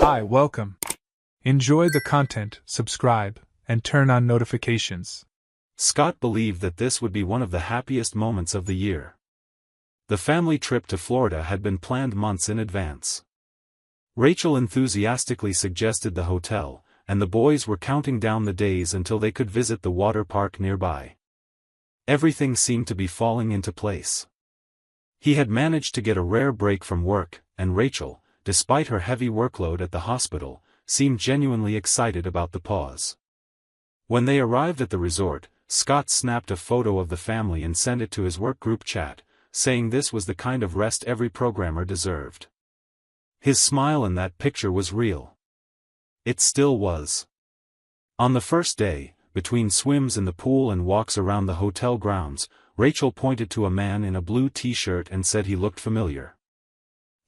Hi, welcome. Enjoy the content, subscribe, and turn on notifications. Scott believed that this would be one of the happiest moments of the year. The family trip to Florida had been planned months in advance. Rachel enthusiastically suggested the hotel, and the boys were counting down the days until they could visit the water park nearby. Everything seemed to be falling into place. He had managed to get a rare break from work, and Rachel, despite her heavy workload at the hospital, seemed genuinely excited about the pause. When they arrived at the resort, Scott snapped a photo of the family and sent it to his work group chat, saying this was the kind of rest every programmer deserved. His smile in that picture was real. It still was. On the first day, between swims in the pool and walks around the hotel grounds, Rachel pointed to a man in a blue t-shirt and said he looked familiar.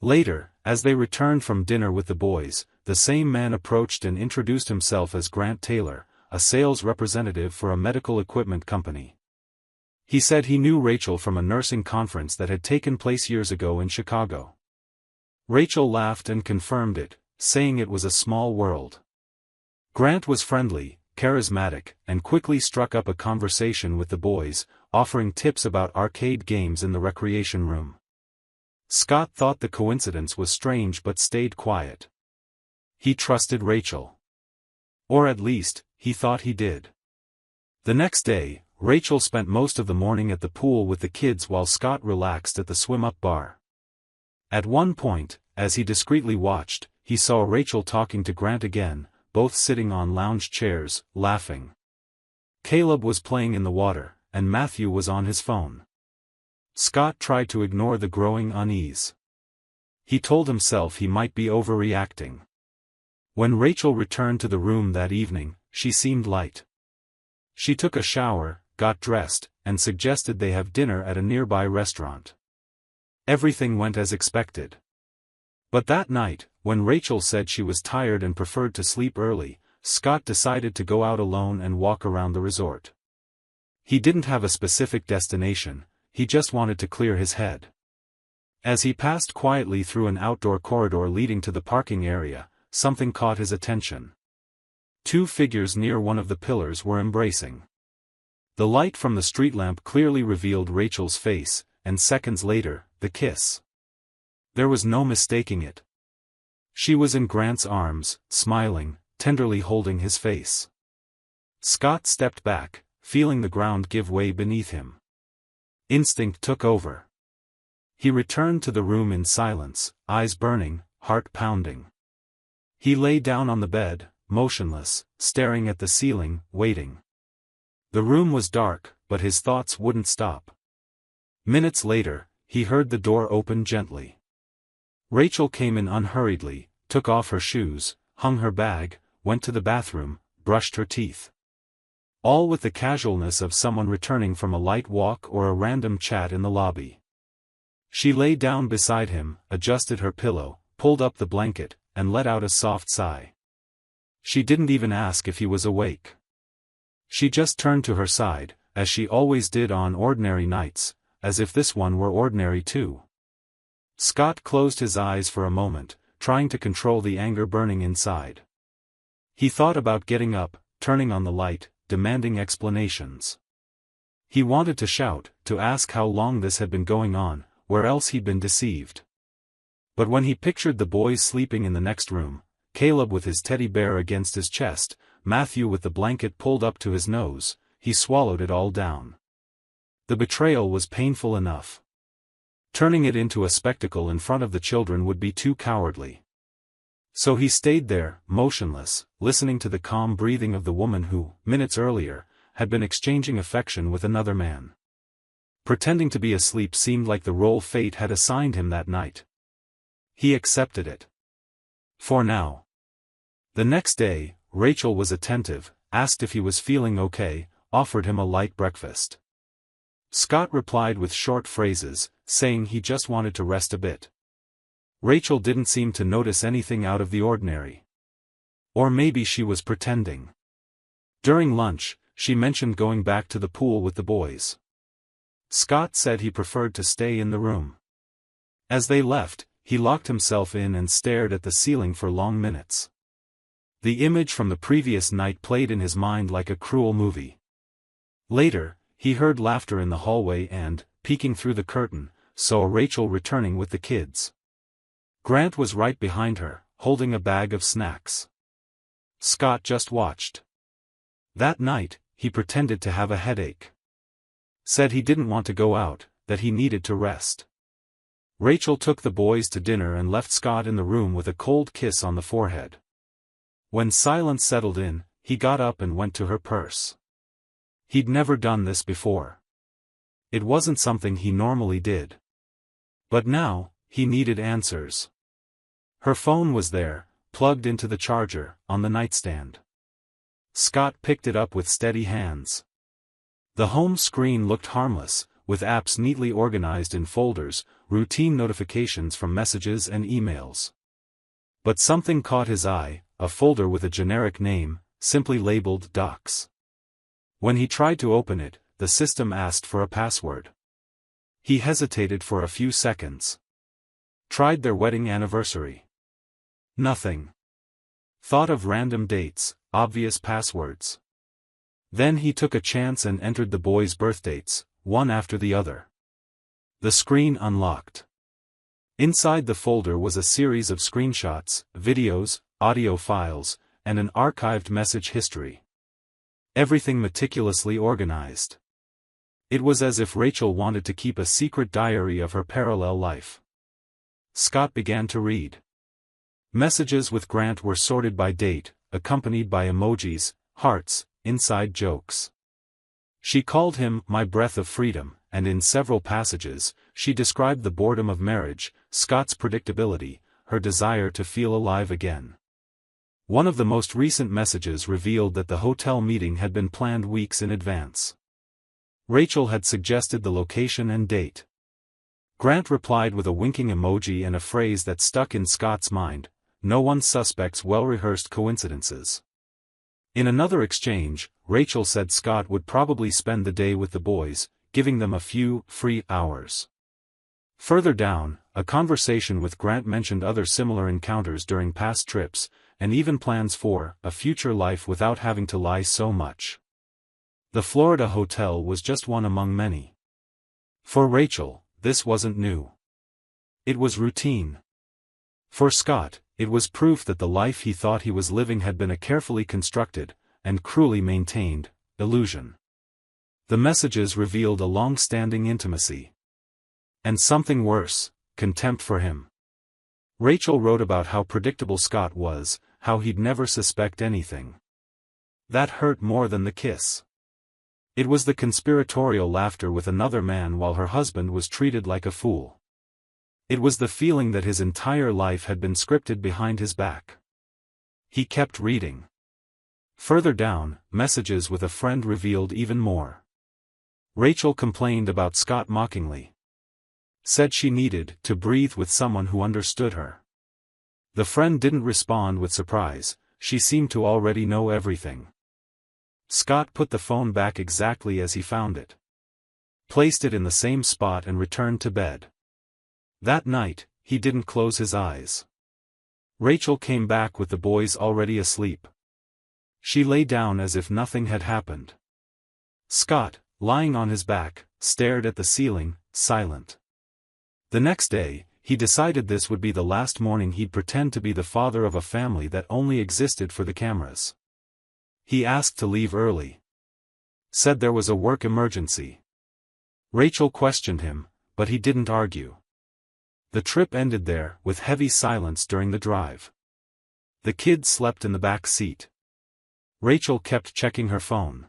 Later, as they returned from dinner with the boys, the same man approached and introduced himself as Grant Taylor, a sales representative for a medical equipment company. He said he knew Rachel from a nursing conference that had taken place years ago in Chicago. Rachel laughed and confirmed it, saying it was a small world. Grant was friendly, charismatic, and quickly struck up a conversation with the boys, offering tips about arcade games in the recreation room. Scott thought the coincidence was strange but stayed quiet. He trusted Rachel. Or at least, he thought he did. The next day, Rachel spent most of the morning at the pool with the kids while Scott relaxed at the swim-up bar. At one point, as he discreetly watched, he saw Rachel talking to Grant again, both sitting on lounge chairs, laughing. Caleb was playing in the water, and Matthew was on his phone. Scott tried to ignore the growing unease. He told himself he might be overreacting. When Rachel returned to the room that evening, she seemed light. She took a shower, got dressed, and suggested they have dinner at a nearby restaurant. Everything went as expected. But that night, when Rachel said she was tired and preferred to sleep early, Scott decided to go out alone and walk around the resort. He didn't have a specific destination, he just wanted to clear his head. As he passed quietly through an outdoor corridor leading to the parking area, something caught his attention. Two figures near one of the pillars were embracing. The light from the street lamp clearly revealed Rachel's face, and seconds later, the kiss. There was no mistaking it. She was in Grant's arms, smiling, tenderly holding his face. Scott stepped back, feeling the ground give way beneath him. Instinct took over. He returned to the room in silence, eyes burning, heart pounding. He lay down on the bed, motionless, staring at the ceiling, waiting. The room was dark, but his thoughts wouldn't stop. Minutes later, he heard the door open gently. Rachel came in unhurriedly, took off her shoes, hung her bag, went to the bathroom, brushed her teeth. All with the casualness of someone returning from a light walk or a random chat in the lobby. She lay down beside him, adjusted her pillow, pulled up the blanket, and let out a soft sigh. She didn't even ask if he was awake. She just turned to her side, as she always did on ordinary nights, as if this one were ordinary too. Scott closed his eyes for a moment, trying to control the anger burning inside. He thought about getting up, turning on the light, demanding explanations. He wanted to shout, to ask how long this had been going on, where else he'd been deceived. But when he pictured the boys sleeping in the next room, Caleb with his teddy bear against his chest, Matthew with the blanket pulled up to his nose, he swallowed it all down. The betrayal was painful enough. Turning it into a spectacle in front of the children would be too cowardly. So he stayed there, motionless, listening to the calm breathing of the woman who, minutes earlier, had been exchanging affection with another man. Pretending to be asleep seemed like the role fate had assigned him that night. He accepted it. For now. The next day, Rachel was attentive, asked if he was feeling okay, offered him a light breakfast. Scott replied with short phrases, saying he just wanted to rest a bit. Rachel didn't seem to notice anything out of the ordinary. Or maybe she was pretending. During lunch, she mentioned going back to the pool with the boys. Scott said he preferred to stay in the room. As they left, he locked himself in and stared at the ceiling for long minutes. The image from the previous night played in his mind like a cruel movie. Later, he heard laughter in the hallway and, peeking through the curtain, saw Rachel returning with the kids. Grant was right behind her, holding a bag of snacks. Scott just watched. That night, he pretended to have a headache. Said he didn't want to go out, that he needed to rest. Rachel took the boys to dinner and left Scott in the room with a cold kiss on the forehead. When silence settled in, he got up and went to her purse. He'd never done this before. It wasn't something he normally did. But now, he needed answers. Her phone was there, plugged into the charger, on the nightstand. Scott picked it up with steady hands. The home screen looked harmless, with apps neatly organized in folders, routine notifications from messages and emails. But something caught his eye, a folder with a generic name, simply labeled Docs. When he tried to open it, the system asked for a password. He hesitated for a few seconds. Tried their wedding anniversary. Nothing. Thought of random dates, obvious passwords. Then he took a chance and entered the boys' birthdates, one after the other. The screen unlocked. Inside the folder was a series of screenshots, videos, audio files, and an archived message history. Everything meticulously organized. It was as if Rachel wanted to keep a secret diary of her parallel life. Scott began to read. Messages with Grant were sorted by date, accompanied by emojis, hearts, inside jokes. She called him "my breath of freedom," and in several passages, she described the boredom of marriage, Scott's predictability, her desire to feel alive again. One of the most recent messages revealed that the hotel meeting had been planned weeks in advance. Rachel had suggested the location and date. Grant replied with a winking emoji and a phrase that stuck in Scott's mind: "No one suspects well-rehearsed coincidences." In another exchange, Rachel said Scott would probably spend the day with the boys, giving them a few free hours. Further down, a conversation with Grant mentioned other similar encounters during past trips, and even plans for a future life without having to lie so much. The Florida hotel was just one among many. For Rachel, this wasn't new. It was routine. For Scott, it was proof that the life he thought he was living had been a carefully constructed, and cruelly maintained, illusion. The messages revealed a long-standing intimacy. And something worse, contempt for him. Rachel wrote about how predictable Scott was, how he'd never suspect anything. That hurt more than the kiss. It was the conspiratorial laughter with another man while her husband was treated like a fool. It was the feeling that his entire life had been scripted behind his back. He kept reading. Further down, messages with a friend revealed even more. Rachel complained about Scott mockingly. Said she needed to breathe with someone who understood her. The friend didn't respond with surprise, she seemed to already know everything. Scott put the phone back exactly as he found it. Placed it in the same spot and returned to bed. That night, he didn't close his eyes. Rachel came back with the boys already asleep. She lay down as if nothing had happened. Scott, lying on his back, stared at the ceiling, silent. The next day, he decided this would be the last morning he'd pretend to be the father of a family that only existed for the cameras. He asked to leave early. Said there was a work emergency. Rachel questioned him, but he didn't argue. The trip ended there, with heavy silence during the drive. The kids slept in the back seat. Rachel kept checking her phone.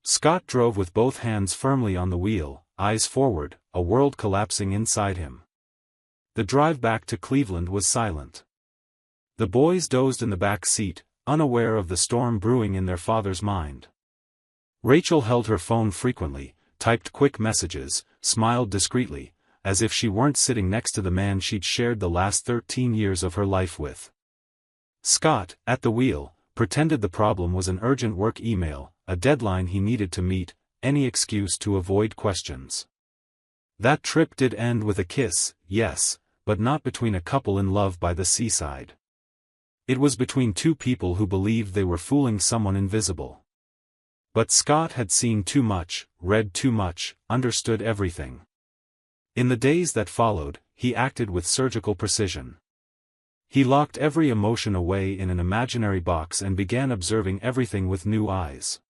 Scott drove with both hands firmly on the wheel, eyes forward, a world collapsing inside him. The drive back to Cleveland was silent. The boys dozed in the back seat, unaware of the storm brewing in their father's mind. Rachel held her phone frequently, typed quick messages, smiled discreetly, as if she weren't sitting next to the man she'd shared the last 13 years of her life with. Scott, at the wheel, pretended the problem was an urgent work email, a deadline he needed to meet, any excuse to avoid questions. That trip did end with a kiss, yes, but not between a couple in love by the seaside. It was between two people who believed they were fooling someone invisible. But Scott had seen too much, read too much, understood everything. In the days that followed, he acted with surgical precision. He locked every emotion away in an imaginary box and began observing everything with new eyes.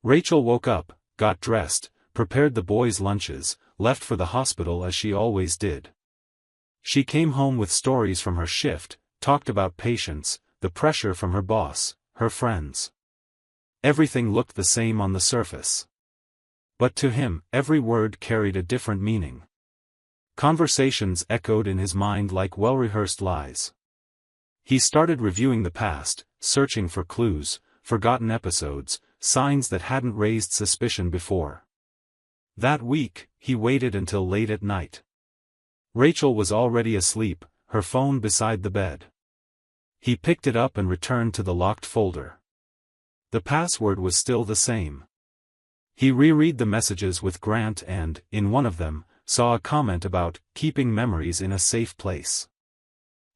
Rachel woke up, got dressed, prepared the boys' lunches, left for the hospital as she always did. She came home with stories from her shift, talked about patients, the pressure from her boss, her friends. Everything looked the same on the surface. But to him, every word carried a different meaning. Conversations echoed in his mind like well-rehearsed lies. He started reviewing the past, searching for clues, forgotten episodes, signs that hadn't raised suspicion before. That week, he waited until late at night. Rachel was already asleep, her phone beside the bed. He picked it up and returned to the locked folder. The password was still the same. He reread the messages with Grant and, in one of them, saw a comment about keeping memories in a safe place.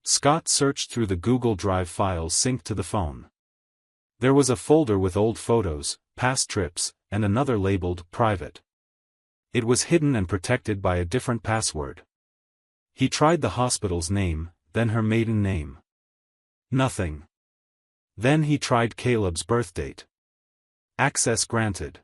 Scott searched through the Google Drive files synced to the phone. There was a folder with old photos, past trips, and another labeled private. It was hidden and protected by a different password. He tried the hospital's name, then her maiden name. Nothing. Then he tried Caleb's birthdate. Access granted.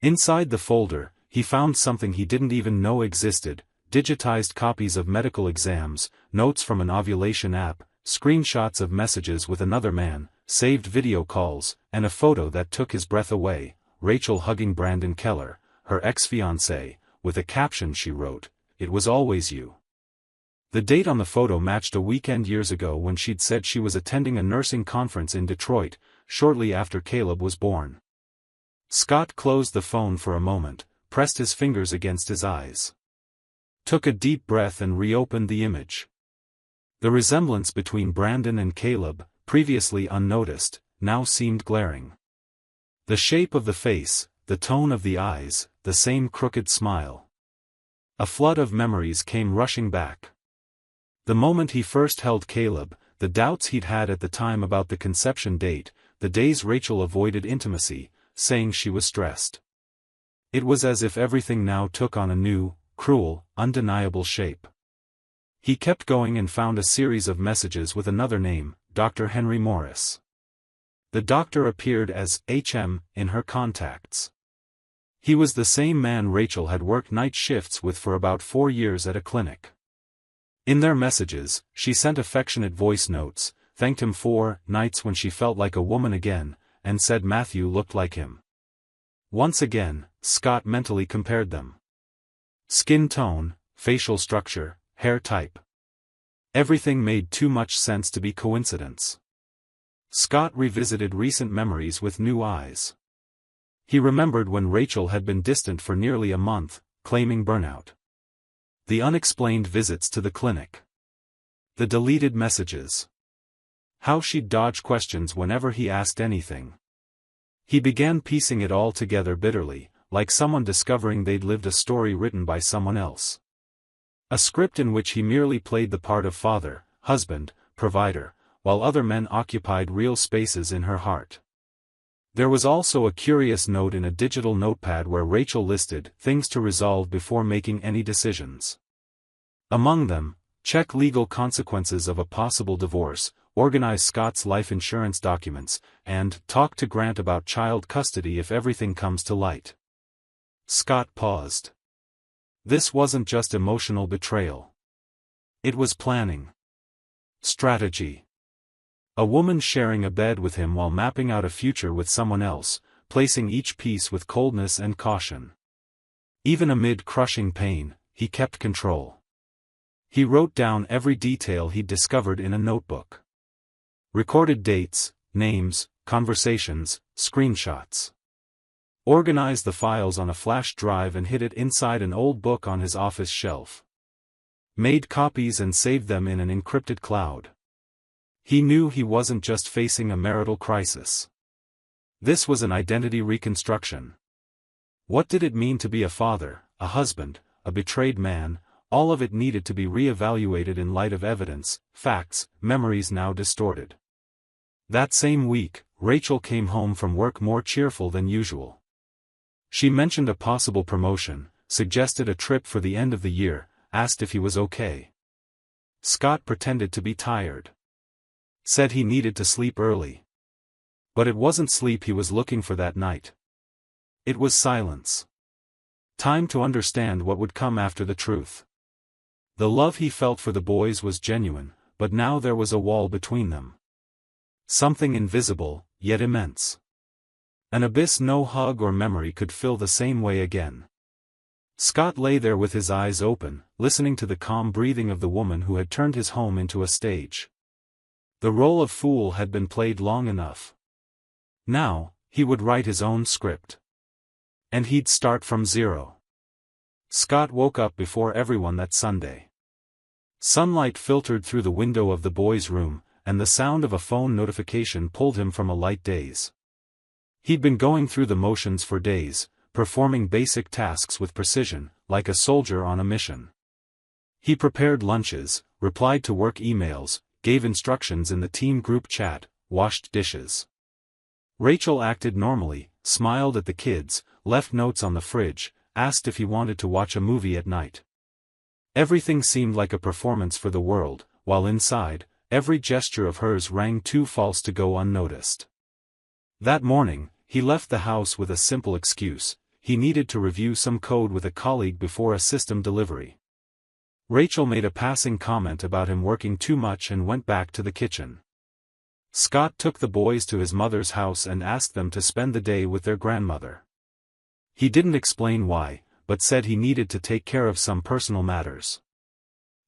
Inside the folder, he found something he didn't even know existed: digitized copies of medical exams, notes from an ovulation app, screenshots of messages with another man, saved video calls, and a photo that took his breath away: Rachel hugging Brandon Keller, her ex-fiancé, with a caption she wrote, "It was always you." The date on the photo matched a weekend years ago when she'd said she was attending a nursing conference in Detroit, shortly after Caleb was born. Scott closed the phone for a moment, pressed his fingers against his eyes. Took a deep breath and reopened the image. The resemblance between Brandon and Caleb, previously unnoticed, now seemed glaring. The shape of the face, the tone of the eyes, the same crooked smile. A flood of memories came rushing back. The moment he first held Caleb, the doubts he'd had at the time about the conception date, the days Rachel avoided intimacy, saying she was stressed. It was as if everything now took on a new, cruel, undeniable shape. He kept going and found a series of messages with another name, Dr. Henry Morris. The doctor appeared as HM in her contacts. He was the same man Rachel had worked night shifts with for about 4 years at a clinic. In their messages, she sent affectionate voice notes, thanked him for nights when she felt like a woman again, and said Matthew looked like him. Once again, Scott mentally compared them. Skin tone, facial structure, hair type. Everything made too much sense to be coincidence. Scott revisited recent memories with new eyes. He remembered when Rachel had been distant for nearly a month, claiming burnout. The unexplained visits to the clinic. The deleted messages. How she'd dodge questions whenever he asked anything. He began piecing it all together bitterly, like someone discovering they'd lived a story written by someone else. A script in which he merely played the part of father, husband, provider, while other men occupied real spaces in her heart. There was also a curious note in a digital notepad where Rachel listed things to resolve before making any decisions. Among them, check legal consequences of a possible divorce, organize Scott's life insurance documents, and talk to Grant about child custody if everything comes to light. Scott paused. This wasn't just emotional betrayal. It was planning. Strategy. A woman sharing a bed with him while mapping out a future with someone else, placing each piece with coldness and caution. Even amid crushing pain, he kept control. He wrote down every detail he'd discovered in a notebook. Recorded dates, names, conversations, screenshots. Organized the files on a flash drive and hid it inside an old book on his office shelf. Made copies and saved them in an encrypted cloud. He knew he wasn't just facing a marital crisis. This was an identity reconstruction. What did it mean to be a father, a husband, a betrayed man, all of it needed to be re-evaluated in light of evidence, facts, memories now distorted. That same week, Rachel came home from work more cheerful than usual. She mentioned a possible promotion, suggested a trip for the end of the year, asked if he was okay. Scott pretended to be tired. Said he needed to sleep early. But it wasn't sleep he was looking for that night. It was silence. Time to understand what would come after the truth. The love he felt for the boys was genuine, but now there was a wall between them. Something invisible, yet immense. An abyss no hug or memory could fill the same way again. Scott lay there with his eyes open, listening to the calm breathing of the woman who had turned his home into a stage. The role of fool had been played long enough. Now, he would write his own script. And he'd start from zero. Scott woke up before everyone that Sunday. Sunlight filtered through the window of the boys' room, and the sound of a phone notification pulled him from a light daze. He'd been going through the motions for days, performing basic tasks with precision, like a soldier on a mission. He prepared lunches, replied to work emails, gave instructions in the team group chat, washed dishes. Rachel acted normally, smiled at the kids, left notes on the fridge, asked if he wanted to watch a movie at night. Everything seemed like a performance for the world, while inside, every gesture of hers rang too false to go unnoticed. That morning, he left the house with a simple excuse: he needed to review some code with a colleague before a system delivery. Rachel made a passing comment about him working too much and went back to the kitchen. Scott took the boys to his mother's house and asked them to spend the day with their grandmother. He didn't explain why, but said he needed to take care of some personal matters.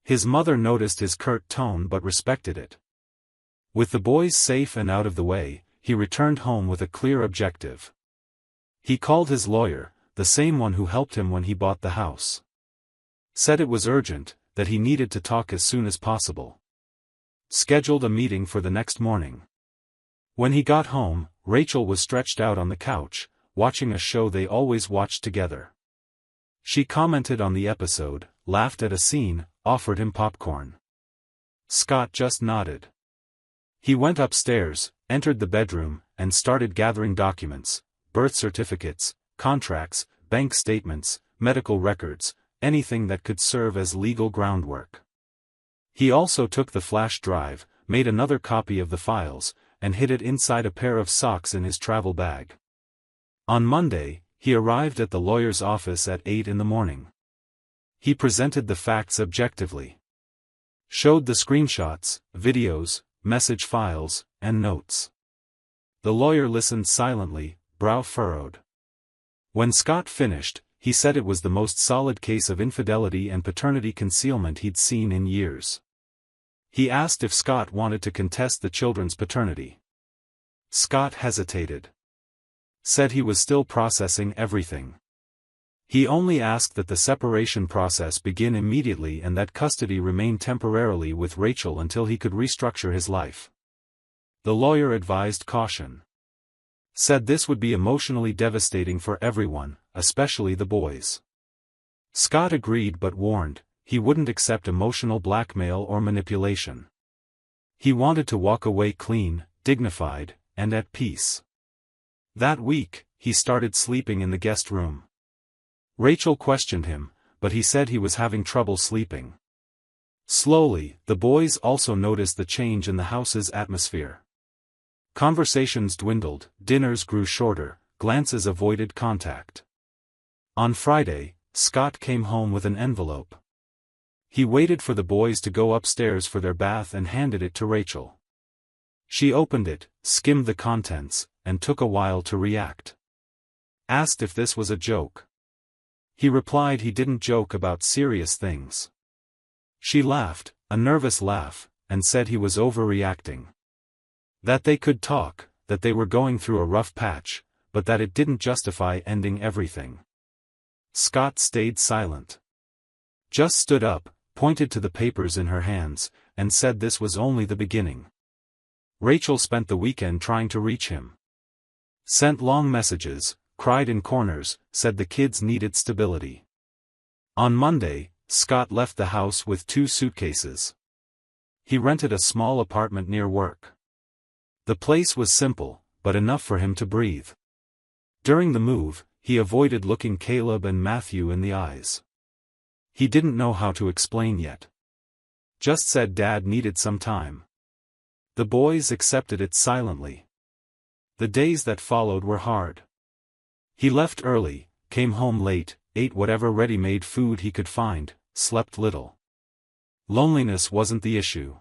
His mother noticed his curt tone but respected it. With the boys safe and out of the way, he returned home with a clear objective. He called his lawyer, the same one who helped him when he bought the house. Said it was urgent, that he needed to talk as soon as possible. Scheduled a meeting for the next morning. When he got home, Rachel was stretched out on the couch, watching a show they always watched together. She commented on the episode, laughed at a scene, offered him popcorn. Scott just nodded. He went upstairs, entered the bedroom, and started gathering documents: birth certificates, contracts, bank statements, medical records, anything that could serve as legal groundwork. He also took the flash drive, made another copy of the files, and hid it inside a pair of socks in his travel bag. On Monday, he arrived at the lawyer's office at 8 in the morning. He presented the facts objectively. Showed the screenshots, videos, message files, and notes. The lawyer listened silently, brow furrowed. When Scott finished, he said it was the most solid case of infidelity and paternity concealment he'd seen in years. He asked if Scott wanted to contest the children's paternity. Scott hesitated. Said he was still processing everything. He only asked that the separation process begin immediately and that custody remain temporarily with Rachel until he could restructure his life. The lawyer advised caution. Said this would be emotionally devastating for everyone, especially the boys. Scott agreed but warned, he wouldn't accept emotional blackmail or manipulation. He wanted to walk away clean, dignified, and at peace. That week, he started sleeping in the guest room. Rachel questioned him, but he said he was having trouble sleeping. Slowly, the boys also noticed the change in the house's atmosphere. Conversations dwindled, dinners grew shorter, glances avoided contact. On Friday, Scott came home with an envelope. He waited for the boys to go upstairs for their bath and handed it to Rachel. She opened it, skimmed the contents, and took a while to react. Asked if this was a joke. He replied he didn't joke about serious things. She laughed, a nervous laugh, and said he was overreacting. That they could talk, that they were going through a rough patch, but that it didn't justify ending everything. Scott stayed silent. Just stood up, pointed to the papers in her hands, and said this was only the beginning. Rachel spent the weekend trying to reach him. Sent long messages, cried in corners, said the kids needed stability. On Monday, Scott left the house with 2 suitcases. He rented a small apartment near work. The place was simple, but enough for him to breathe. During the move, he avoided looking Caleb and Matthew in the eyes. He didn't know how to explain yet. Just said Dad needed some time. The boys accepted it silently. The days that followed were hard. He left early, came home late, ate whatever ready-made food he could find, slept little. Loneliness wasn't the issue.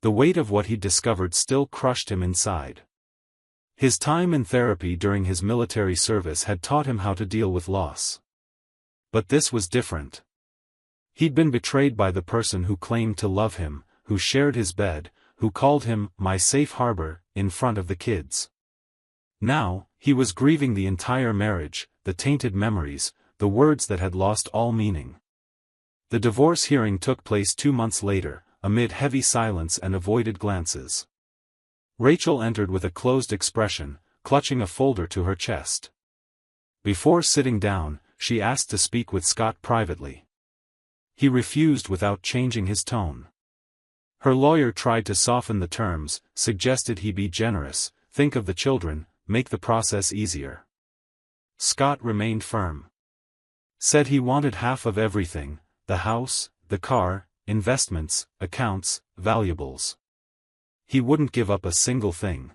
The weight of what he'd discovered still crushed him inside. His time in therapy during his military service had taught him how to deal with loss. But this was different. He'd been betrayed by the person who claimed to love him, who shared his bed, who called him "my safe harbor," in front of the kids. Now, he was grieving the entire marriage, the tainted memories, the words that had lost all meaning. The divorce hearing took place 2 months later, amid heavy silence and avoided glances. Rachel entered with a closed expression, clutching a folder to her chest. Before sitting down, she asked to speak with Scott privately. He refused without changing his tone. Her lawyer tried to soften the terms, suggested he be generous, think of the children, make the process easier. Scott remained firm. Said he wanted half of everything: the house, the car, investments, accounts, valuables. He wouldn't give up a single thing.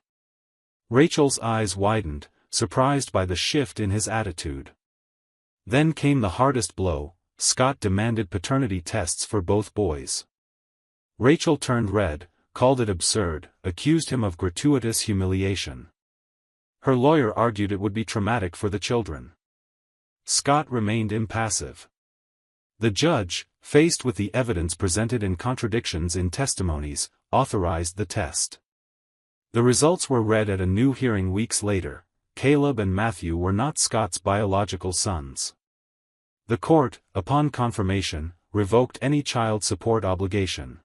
Rachel's eyes widened, surprised by the shift in his attitude. Then came the hardest blow: Scott demanded paternity tests for both boys. Rachel turned red, called it absurd, accused him of gratuitous humiliation. Her lawyer argued it would be traumatic for the children. Scott remained impassive. The judge, faced with the evidence presented and contradictions in testimonies, authorized the test. The results were read at a new hearing weeks later. Caleb and Matthew were not Scott's biological sons. The court, upon confirmation, revoked any child support obligation.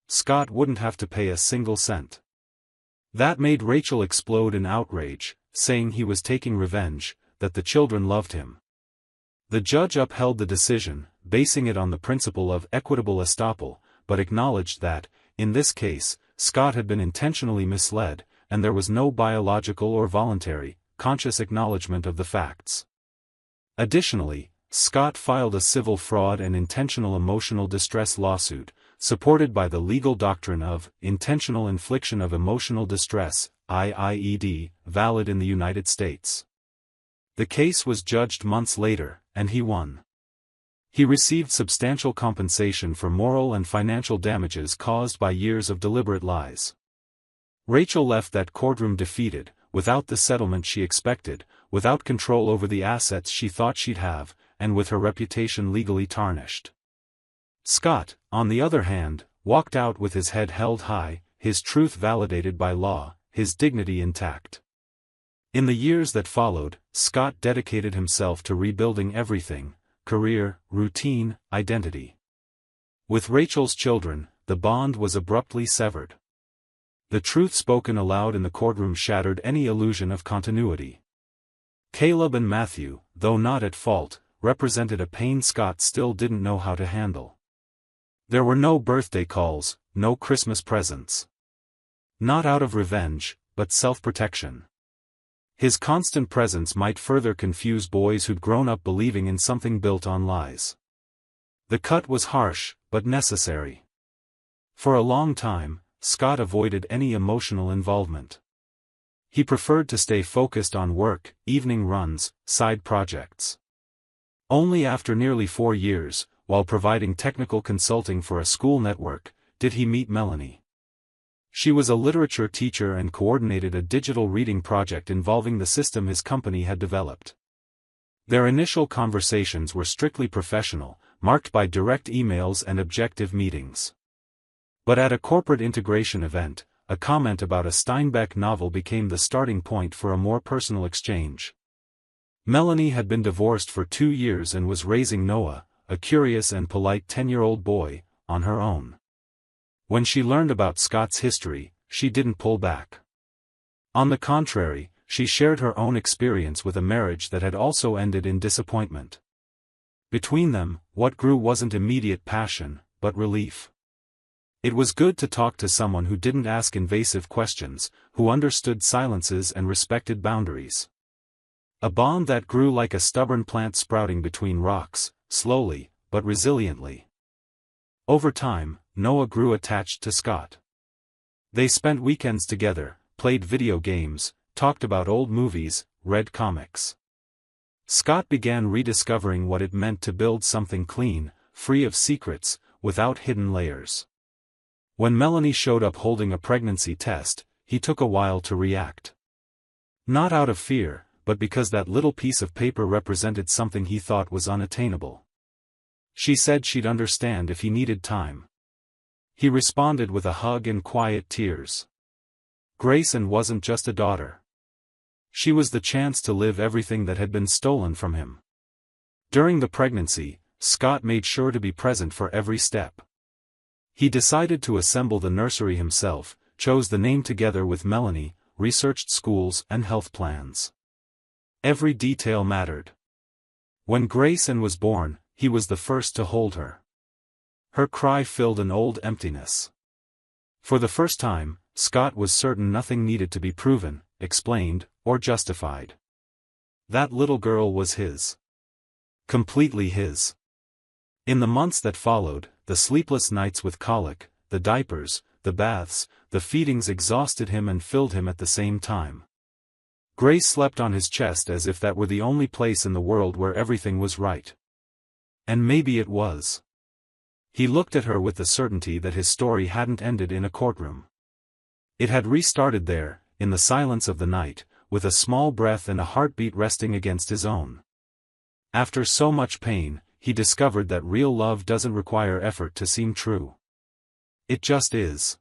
Scott wouldn't have to pay a single cent. That made Rachel explode in outrage, saying he was taking revenge, that the children loved him. The judge upheld the decision, basing it on the principle of equitable estoppel, but acknowledged that, in this case, Scott had been intentionally misled, and there was no biological or voluntary, conscious acknowledgement of the facts. Additionally, Scott filed a civil fraud and intentional emotional distress lawsuit, supported by the legal doctrine of intentional infliction of emotional distress, IIED, valid in the United States. The case was judged months later, and he won. He received substantial compensation for moral and financial damages caused by years of deliberate lies. Rachel left that courtroom defeated, without the settlement she expected, without control over the assets she thought she'd have, and with her reputation legally tarnished. Scott, on the other hand, walked out with his head held high, his truth validated by law, his dignity intact. In the years that followed, Scott dedicated himself to rebuilding everything: career, routine, identity. With Rachel's children, the bond was abruptly severed. The truth spoken aloud in the courtroom shattered any illusion of continuity. Caleb and Matthew, though not at fault, represented a pain Scott still didn't know how to handle. There were no birthday calls, no Christmas presents. Not out of revenge, but self-protection. His constant presence might further confuse boys who'd grown up believing in something built on lies. The cut was harsh, but necessary. For a long time, Scott avoided any emotional involvement. He preferred to stay focused on work, evening runs, side projects. Only after nearly 4 years, while providing technical consulting for a school network, did he meet Melanie. She was a literature teacher and coordinated a digital reading project involving the system his company had developed. Their initial conversations were strictly professional, marked by direct emails and objective meetings. But at a corporate integration event, a comment about a Steinbeck novel became the starting point for a more personal exchange. Melanie had been divorced for 2 years and was raising Noah, a curious and polite 10-year-old boy, on her own. When she learned about Scott's history, she didn't pull back. On the contrary, she shared her own experience with a marriage that had also ended in disappointment. Between them, what grew wasn't immediate passion, but relief. It was good to talk to someone who didn't ask invasive questions, who understood silences and respected boundaries. A bond that grew like a stubborn plant sprouting between rocks, slowly, but resiliently. Over time, Noah grew attached to Scott. They spent weekends together, played video games, talked about old movies, read comics. Scott began rediscovering what it meant to build something clean, free of secrets, without hidden layers. When Melanie showed up holding a pregnancy test, he took a while to react. Not out of fear, but because that little piece of paper represented something he thought was unattainable. She said she'd understand if he needed time. He responded with a hug and quiet tears. Grayson wasn't just a daughter. She was the chance to live everything that had been stolen from him. During the pregnancy, Scott made sure to be present for every step. He decided to assemble the nursery himself, chose the name together with Melanie, researched schools and health plans. Every detail mattered. When Grayson was born, he was the first to hold her. Her cry filled an old emptiness. For the first time, Scott was certain nothing needed to be proven, explained, or justified. That little girl was his. Completely his. In the months that followed, the sleepless nights with colic, the diapers, the baths, the feedings exhausted him and filled him at the same time. Grace slept on his chest as if that were the only place in the world where everything was right. And maybe it was. He looked at her with the certainty that his story hadn't ended in a courtroom. It had restarted there, in the silence of the night, with a small breath and a heartbeat resting against his own. After so much pain, he discovered that real love doesn't require effort to seem true. It just is.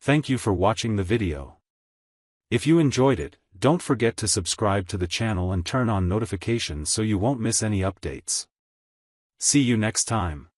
Thank you for watching the video. If you enjoyed it, don't forget to subscribe to the channel and turn on notifications so you won't miss any updates. See you next time.